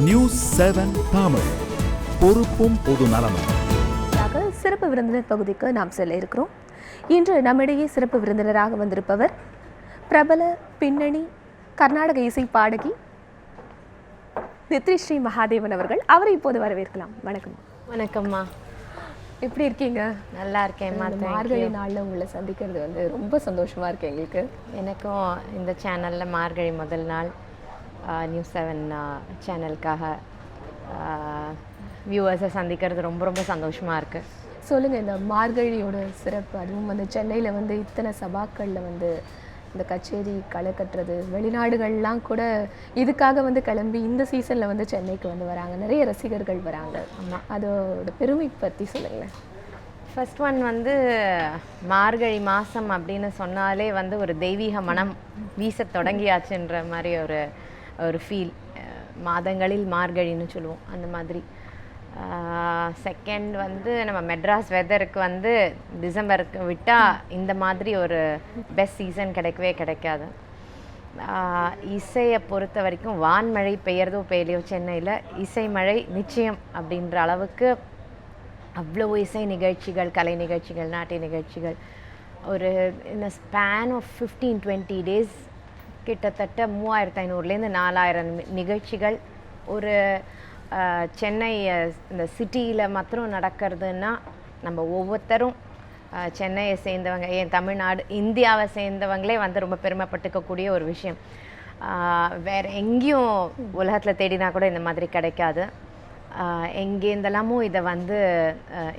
News 7 Tamil, பொறுப்பும் பொது நலமும். சிறப்பு விருந்தினர் பகுதிக்கு நாம் செல்ல இருக்கிறோம். இன்று நம்மிடையே சிறப்பு விருந்தினராக வந்திருப்பவர் பிரபல பின்னணி கர்நாடக இசை பாடகி நித்யஸ்ரீ மகாதேவன் அவர்கள். அவரை இப்போது வரவேற்கலாம். வணக்கம். வணக்கம்மா, எப்படி இருக்கீங்க? நல்லா இருக்கேன்மா. மார்கழி நாளில் உங்களை சந்திக்கிறது ரொம்ப சந்தோஷமா இருக்கு எங்களுக்கு. எனக்கும் இந்த சேனலில் மார்கழி முதல் நாள் நியூஸ் 7 சேனலுக்காக வியூவர்ஸை சந்திக்கிறது ரொம்ப ரொம்ப சந்தோஷமாக இருக்குது. சொல்லுங்கள், இந்த மார்கழியோட சிறப்பு, அதுவும் சென்னையில் இத்தனை சபாக்களில் இந்த கச்சேரி களை கட்டுறது, வெளிநாடுகள்லாம் கூட இதுக்காக கிளம்பி இந்த சீசனில் சென்னைக்கு வராங்க, நிறைய ரசிகர்கள் வராங்க. ஆமாம், அதோட பெருமை பற்றி சொல்லுங்களேன். ஃபர்ஸ்ட் ஒன் மார்கழி மாதம் அப்படின்னு சொன்னாலே ஒரு தெய்வீக மனம் வீச தொடங்கியாச்சுன்ற மாதிரி ஒரு ஃபீல். மாதங்களில் மார்கழின்னு சொல்லுவோம், அந்த மாதிரி. செகண்ட் நம்ம மெட்ராஸ் வெதருக்கு டிசம்பருக்கு விட்டால் இந்த மாதிரி ஒரு பெஸ்ட் சீசன் கிடைக்கவே கிடைக்காது. இசையை பொறுத்த வரைக்கும் வான்மழை பெய்யறதோ பெய்யலையோ சென்னையில் இசை மழை நிச்சயம் அப்படின்ற அளவுக்கு அவ்வளோ இசை நிகழ்ச்சிகள், கலை நிகழ்ச்சிகள், நாட்டிய நிகழ்ச்சிகள் ஒரு இந்த ஸ்பேன் ஆஃப் 15-20 டேஸ் கிட்டத்தட்ட 3500லேருந்து 4000 நிகழ்ச்சிகள் ஒரு சென்னை இந்த சிட்டியில் மாத்திரம் நடக்கிறதுன்னா நம்ம ஒவ்வொருத்தரும் சென்னையை சேர்ந்தவங்க, ஏன் தமிழ்நாடு இந்தியாவை சேர்ந்தவங்களே ரொம்ப பெருமைப்பட்டுக்கக்கூடிய ஒரு விஷயம். வேறு எங்கேயும் உலகத்தில் தேடினா கூட இந்த மாதிரி கிடைக்காது. எங்கேருந்தெல்லாமோ இதை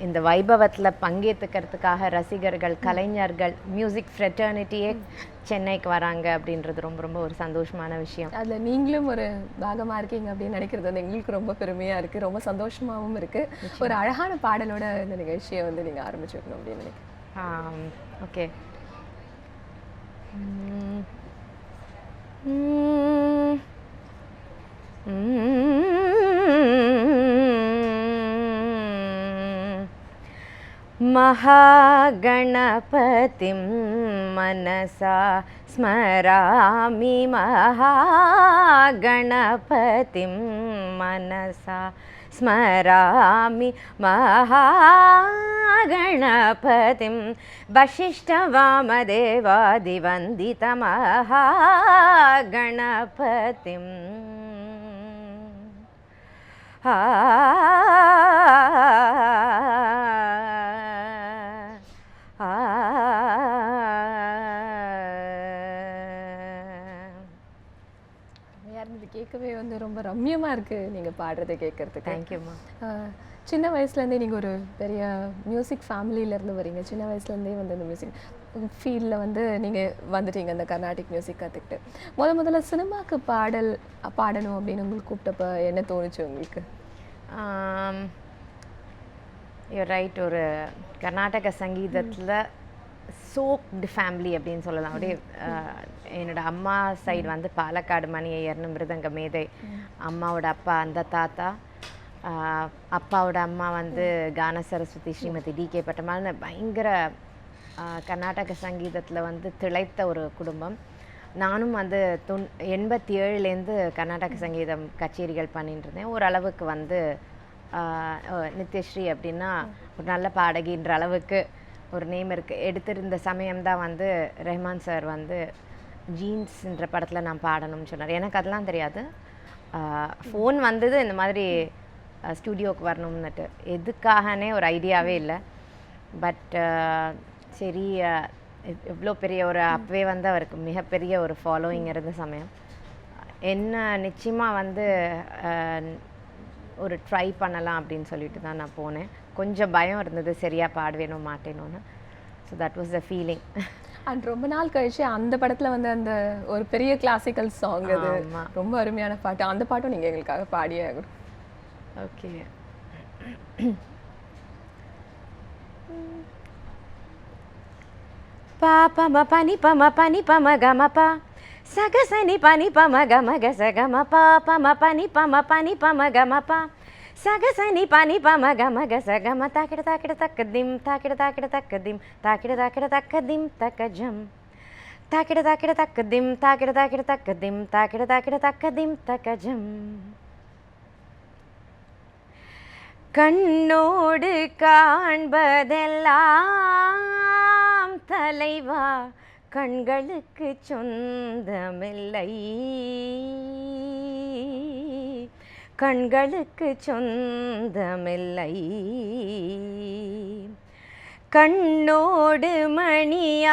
இந்த வைபவத்தில் பங்கேற்றுக்கிறதுக்காக ரசிகர்கள், கலைஞர்கள், மியூசிக் ஃப்ரெட்டர்னிட்டியே சென்னைக்கு வராங்க அப்படின்றது ரொம்ப ரொம்ப ஒரு சந்தோஷமான விஷயம். அதில் நீங்களும் ஒரு பாகமாக இருக்கீங்க அப்படின்னு நினைக்கிறது எங்களுக்கு ரொம்ப பெருமையாக இருக்குது, ரொம்ப சந்தோஷமாகவும் இருக்குது. ஒரு அழகான பாடலோட இந்த நிகழ்ச்சியை நீங்கள் ஆரம்பிச்சுக்கணும் அப்படின்னு நினைக்கிறேன். ஓகே. महागणपतिं मनसा स्मरामि, महागणपतिं मनसा स्मरामि, महागणपतिं वसिष्ठवामदेवादिवन्दितमहागणपतिम् கேட்கவே ரொம்ப ரம்யமாக இருக்குது நீங்கள் பாடுறதை கேட்குறதுக்கு. தேங்க்யூம்மா. சின்ன வயசுலேருந்தே நீங்கள் ஒரு பெரிய மியூசிக் ஃபேமிலியிலேருந்து வரீங்க. சின்ன வயசுலேருந்தே இந்த மியூசிக் ஃபீல்டில் நீங்கள் வந்துட்டீங்க, இந்த கர்நாடிக் மியூசிக் கற்றுக்கிட்டு. முதல்ல சினிமாவுக்கு பாடணும் அப்படின்னு உங்களுக்கு கூப்பிட்டப்ப என்ன தோணுச்சு உங்களுக்கு? You're right. ஒரு கர்நாடக சங்கீதத்தில் சோக்டு ஃபேமிலி அப்படின்னு சொல்லலாம். அப்படியே என்னோட அம்மா சைடு பாலக்காடு மணி ஐயர்னு மிருதங்க மேதை. அம்மாவோட அப்பா அந்த தாத்தா, அப்பாவோட அம்மா கான சரஸ்வதி ஸ்ரீமதி DK பட்டமால்னு பயங்கர கர்நாடக சங்கீதத்தில் திளைத்த ஒரு குடும்பம். நானும் 87லேருந்து கர்நாடக சங்கீதம் கச்சேரிகள் பண்ணிட்டு இருந்தேன். ஓரளவுக்கு நித்யஸ்ரீ அப்படின்னா ஒரு நல்ல பாடகின்ற அளவுக்கு ஒரு நேம் இருக்குது. எடுத்திருந்த சமயம்தான் ரெஹ்மான் சார் ஜீன்ஸ்ன்ற படத்தில் நான் பாடணும்னு சொன்னார். எனக்கு அதெல்லாம் தெரியாது. ஃபோன் வந்தது இந்த மாதிரி ஸ்டூடியோவுக்கு வரணும்னுட்டு, எதுக்காகனே ஒரு ஐடியாவே இல்லை. பட் சரி, இவ்வளோ பெரிய ஒரு அப்பவே அவருக்கு மிகப்பெரிய ஒரு ஃபாலோயிங் இருந்த சமயம் என்ன நிச்சயமாக ஒரு ட்ரை பண்ணலாம் அப்படின்னு சொல்லிட்டு தான் நான் போனேன். கொஞ்சம் பயம் இருந்தது, சரியாக பாடுவேனோ மாட்டேனோன்னு. So that was the feeling. And ரொம்ப நாள் கழிச்சு அந்த படத்தில் அந்த ஒரு பெரிய கிளாசிக்கல் சாங், அது ரொம்ப அருமையான பாட்டு. அந்த பாட்டும் நீங்கள் எங்களுக்காக பாடியே ஆகணும். ஓகே. பாபம பனி பம பனி பம கமப சகசனி பனி பம கம கசகம பாபம பனி பம பனி பம கமப சகசனி பனி பம கம கசகம தாக்கிட தாக்கிட தக்கதிம் தாக்கிட தாக்கிட தக்கதிம் தாக்கிட தாக்கிட தக்கதிம் தக்கஜம் தாக்கிட தாக்கிட தக்கதிம் தாக்கிட தாக்கிட தக்கதிம் தாக்கிட தாக்கிட தக்கதிம் தக்கஜம் கண்ணோடு காண்பதெல்லாம் தலைவா கண்களுக்கு சொந்தமில்லை, கண்களுக்கு சொந்தமில்லை. கண்ணோடு மணியானாய்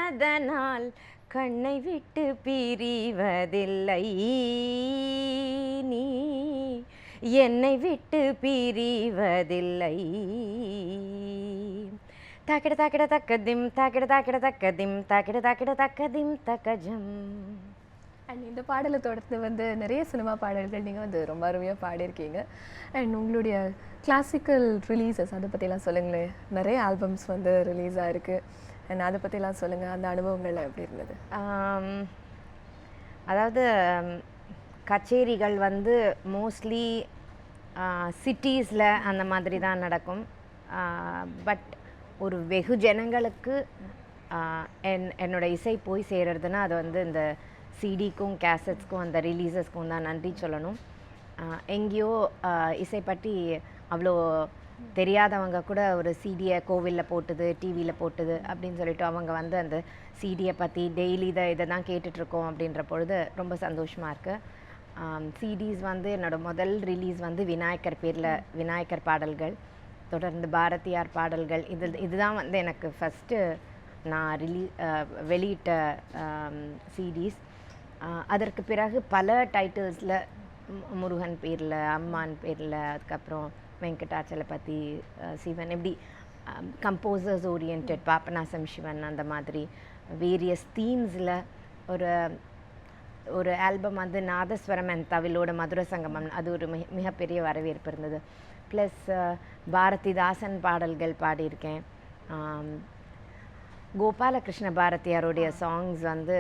அதனால் கண்ணை விட்டு பிரிவதில்லை, நீ என்னை விட்டு பிரிவதில்லை. தாக்கிட தாக்கிட தக்கதிம் தாக்கிட தாக்கிட தக்கதிம் தாக்கிட தாக்கிட தக்கதிம் தக்கஜம். அண்ட் இந்த பாடலை தொடர்ந்து வந்து நிறைய சினிமா பாடல்கள் நீங்கள் வந்து ரொம்ப அருமையாக பாடியிருக்கீங்க. அண்ட் உங்களுடைய கிளாசிக்கல் ரிலீசஸ் அதை பற்றிலாம் சொல்லுங்களேன். நிறைய ஆல்பம்ஸ் வந்து ரிலீஸ் ஆகிருக்கு. அண்ட் அதை பற்றிலாம் சொல்லுங்கள், அந்த அனுபவங்கள் எப்படி இருந்தது? அதாவது கச்சேரிகள் வந்து மோஸ்ட்லி சிட்டிஸில் அந்த மாதிரி தான் நடக்கும். பட் ஒரு வெகு ஜனங்களுக்கு என்னோட இசை போய் சேர்றதுன்னா அது வந்து இந்த சிடிக்கும் கேசட்ஸ்க்கும் அந்த ரிலீசஸ்க்கும் தான் நன்றி சொல்லணும். எங்கேயோ இசை பற்றி அவ்வளோ தெரியாதவங்க கூட ஒரு சிடியை கோவிலில் போட்டுது, டிவியில் போட்டுது அப்படின்னு சொல்லிட்டு அவங்க வந்து அந்த சிடியை பற்றி டெய்லி இதை தான் கேட்டுட்ருக்கோம் அப்படின்ற பொழுது ரொம்ப சந்தோஷமாக இருக்குது. சிடிஸ் வந்து என்னோடய முதல் ரிலீஸ் வந்து விநாயகர் பேரில் விநாயகர் பாடல்கள், தொடர்ந்து பாரதியார் பாடல்கள். இதுதான் வந்து எனக்கு ஃபஸ்ட்டு நான் வெளியிட்ட சிடிஸ். அதற்கு பிறகு பல டைட்டில்ஸில் முருகன் பேரில், அம்மான் பேரில், அதுக்கப்புறம் வெங்கடாச்சலபதி, சிவன், இப்படி கம்போசர்ஸ் ஓரியன்ட், பாபநாசம் சிவன், அந்த மாதிரி வேரியஸ் தீம்ஸில் ஒரு ஆல்பம் வந்து நாதஸ்வரம் அண்ட் தவிலோட மதுர சங்கமம், அது ஒரு மிகப்பெரிய வரவேற்பு இருந்தது. ப்ளஸ் பாரதிதாசன் பாடல்கள் பாடியிருக்கேன். கோபாலகிருஷ்ண பாரதியாருடைய சாங்ஸ் வந்து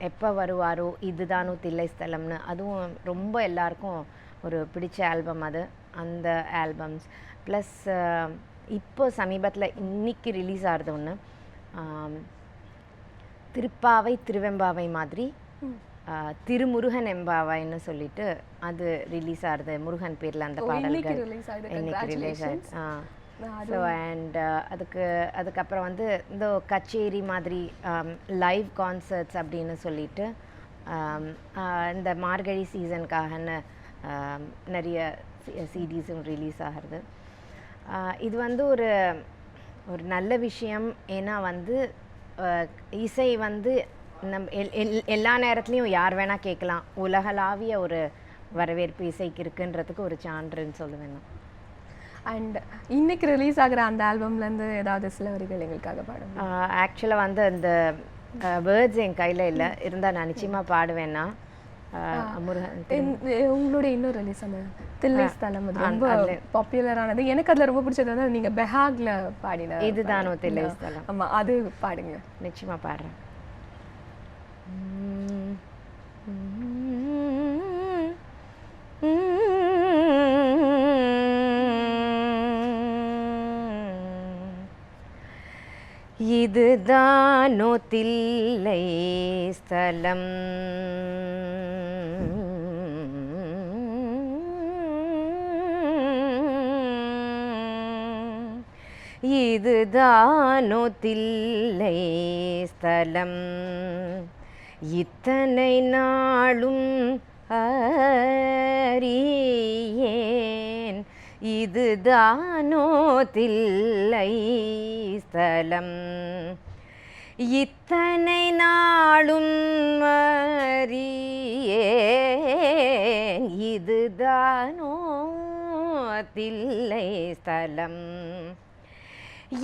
எப்போ வருவாரோ, இதுதானோ தில்லை ஸ்தலம்னு, அதுவும் ரொம்ப எல்லாருக்கும் ஒரு பிடிச்ச ஆல்பம் அது, அந்த ஆல்பம்ஸ். ப்ளஸ் இப்போ சமீபத்தில் இன்னைக்கு ரிலீஸ் ஆகிறது ஒன்று, திருப்பாவை திருவெம்பாவை மாதிரி திருமுருகன் எம்பாவாய்ன்னு சொல்லிட்டு அது ரிலீஸ் ஆகுது. முருகன் பேரில் அந்த பாடல்கள் இன்னைக்கு ரிலீஸ் ஆகுது. ஸோ அண்ட் அதுக்கப்புறம் வந்து இந்த கச்சேரி மாதிரி லைவ் கான்சர்ட்ஸ் அப்படின்னு சொல்லிட்டு இந்த மார்கழி சீசனுக்காகன்னு நிறைய சிடிஸும் ரிலீஸ் ஆகிறது. இது வந்து ஒரு நல்ல விஷயம். ஏன்னா வந்து இசை வந்து எல்லா நேரத்துலையும் யார் வேணால் கேட்கலாம். உலகளாவிய ஒரு வரவேற்பு இசைக்கு இருக்குன்றதுக்கு ஒரு சான்றுன்னு சொல்லுவேன் நான். அண்ட் இன்னைக்கு ரிலீஸ் ஆகிற அந்த ஆல்பம்லேருந்து ஏதாவது சில வரிகள் எங்களுக்காக பாடுங்க. ஆக்சுவலாக வந்து அந்த வேர்ட்ஸ் என் கையில் இல்லை, இருந்தால் நான் நிச்சயமாக பாடுவேன்னா. உங்களுடைய இன்னொரு ரிலீஸ் அந்த தில்லை ஸ்தலம் அது ரொம்ப பாப்புலரானது. எனக்கு அதில் ரொம்ப பிடிச்சது வந்து நீங்கள் பெஹாக்ல பாடின இதுதானோ தில்லை ஸ்தலம். ஆமாம், அது பாடுங்க. நிச்சயமாக பாடுறேன். இதுதானோ தில்லை ஸ்தலம், இதுதானோ தில்லை ஸ்தலம், இத்தனை நாளும் அறியேன், இதுதானோ தில்லை ஸ்தலம், இத்தனை நாளும் அறியேன், இதுதானோ தில்லை ஸ்தலம்,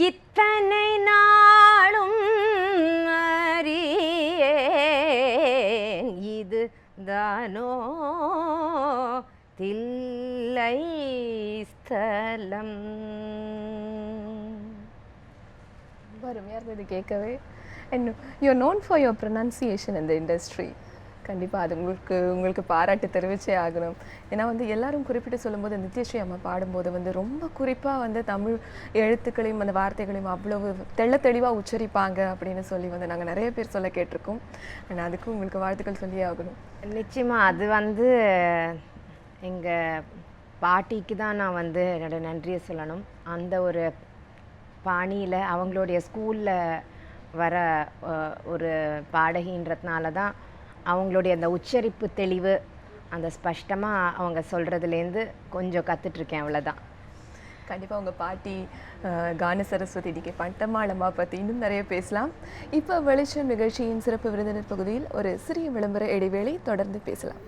இத்தனை நாளும் அறியேன், இது தானோ தில்லை ஸ்தலம். அருமையாக இருந்தது கேட்கவே. And you are known for your pronunciation இந்த இண்டஸ்ட்ரி. கண்டிப்பாக அது உங்களுக்கு பாராட்டு தெரிவிச்சே ஆகணும். ஏன்னா வந்து எல்லாரும் குறிப்பிட்டு சொல்லும்போது நித்யஸ்ரீ அம்மா பாடும்போது வந்து ரொம்ப குறிப்பாக வந்து தமிழ் எழுத்துக்களையும் அந்த வார்த்தைகளையும் அவ்வளவு தெளிவாக உச்சரிப்பாங்க அப்படின்னு சொல்லி வந்து நாங்கள் நிறைய பேர் சொல்ல கேட்டிருக்கோம். ஆனால் அதுக்கும் உங்களுக்கு வாழ்த்துக்கள் சொல்லியே ஆகணும். நிச்சயமாக அது வந்து எங்கள் பாட்டிக்கு தான் நான் வந்து என்னோட நன்றியை சொல்லணும். அந்த ஒரு பாணியில் அவங்களுடைய ஸ்கூலில் வர ஒரு பாடகின்றதுனால தான் அவங்களுடைய அந்த உச்சரிப்பு தெளிவு, அந்த ஸ்பஷ்டமாக அவங்க சொல்கிறதுலேருந்து கொஞ்சம் கற்றுட்ருக்கேன், அவ்வளோதான். கண்டிப்பாக உங்கள் பாட்டி கான சரஸ்வதி டிகே பட்டம்மாளம்மா பற்றி இன்னும் நிறைய பேசலாம். இப்போ வெளிச்சம் நிகழ்ச்சியின் சிறப்பு விருந்தினர் பகுதியில் ஒரு சிறிய விளம்பர இடைவேளை, தொடர்ந்து பேசலாம்.